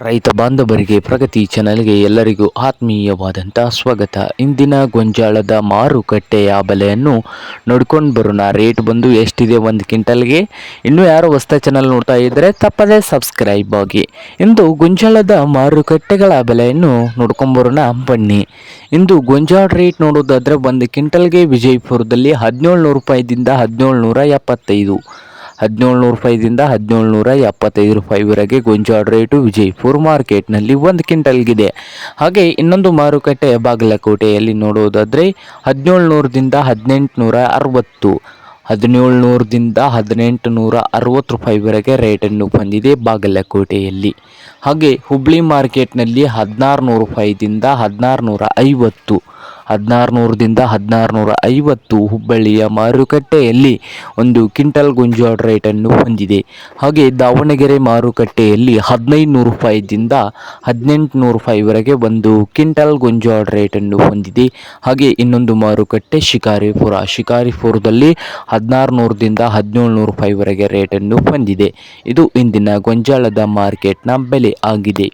ರೈತ ಬಾಂಧವರಿಗೆ ಪ್ರಗತಿ ಚಾನಲ್ಗೆ ಎಲ್ಲರಿಗೂ ಆತ್ಮೀಯವಾದಂಥ ಸ್ವಾಗತ. ಇಂದಿನ ಗೊಂಜಾಳದ ಮಾರುಕಟ್ಟೆಯ ಬೆಲೆಯನ್ನು ನೋಡ್ಕೊಂಡು ಬರೋಣ. ರೇಟ್ ಬಂದು ಎಷ್ಟಿದೆ ಒಂದು ಕ್ವಿಂಟಲ್ಗೆ. ಇನ್ನೂ ಯಾರು ಹೊಸ ಚಾನಲ್ ನೋಡ್ತಾ ಇದ್ದರೆ ತಪ್ಪದೇ ಸಬ್ಸ್ಕ್ರೈಬ್ ಆಗಿ. ಇಂದು ಗೊಂಜಾಳದ ಮಾರುಕಟ್ಟೆಗಳ ಬೆಲೆಯನ್ನು ನೋಡ್ಕೊಂಬರೋಣ ಬನ್ನಿ. ಇಂದು ಗೊಂಜಾಳ ರೇಟ್ ನೋಡೋದಾದರೆ ಒಂದು ಕ್ವಿಂಟಲ್ಗೆ ವಿಜಯಪುರದಲ್ಲಿ 1700 ರೂಪಾಯಿದಿಂದ 1775, 1700 ರೂಪಾಯಿದಿಂದ 1775 ರೂಪಾಯಿವರೆಗೆ ಗೊಂಜಾಳ ರೇಟು ವಿಜಯಪುರ ಮಾರ್ಕೆಟ್ನಲ್ಲಿ ಒಂದು ಕ್ವಿಂಟಲ್ಗಿದೆ. ಹಾಗೆ ಇನ್ನೊಂದು ಮಾರುಕಟ್ಟೆ ಬಾಗಲಕೋಟೆಯಲ್ಲಿ ನೋಡೋದಾದರೆ 1700ದಿಂದ 1860, 1700ದಿಂದ 1860 ರೂಪಾಯಿವರೆಗೆ ರೇಟನ್ನು ಹೊಂದಿದೆ ಬಾಗಲಕೋಟೆಯಲ್ಲಿ. ಹಾಗೆ ಹುಬ್ಳಿ ಮಾರ್ಕೆಟ್ನಲ್ಲಿ 1600 ರೂಪಾಯಿದಿಂದ 1650, 1600ದಿಂದ 1650 ಹುಬ್ಬಳ್ಳಿಯ ಮಾರುಕಟ್ಟೆಯಲ್ಲಿ ಒಂದು ಕ್ವಿಂಟಲ್ ಗೊಂಜಾಳ ರೇಟನ್ನು ಹೊಂದಿದೆ. ಹಾಗೆ ದಾವಣಗೆರೆ ಮಾರುಕಟ್ಟೆಯಲ್ಲಿ 1500 ರೂಪಾಯಿದಿಂದ 1800 ರೂಪಾಯಿವರೆಗೆ ಒಂದು ಕ್ವಿಂಟಲ್ ಗೊಂಜಾಳ ರೇಟನ್ನು ಹೊಂದಿದೆ. ಹಾಗೆ ಇನ್ನೊಂದು ಮಾರುಕಟ್ಟೆ ಶಿಕಾರಿಪುರದಲ್ಲಿ 1600ದಿಂದ 1700 ರೂಪಾಯಿವರೆಗೆ ರೇಟನ್ನು ಹೊಂದಿದೆ. ಇದು ಇಂದಿನ ಗೊಂಜಾಳದ ಮಾರ್ಕೆಟ್ನ ಬೆಲೆ ಆಗಿದೆ.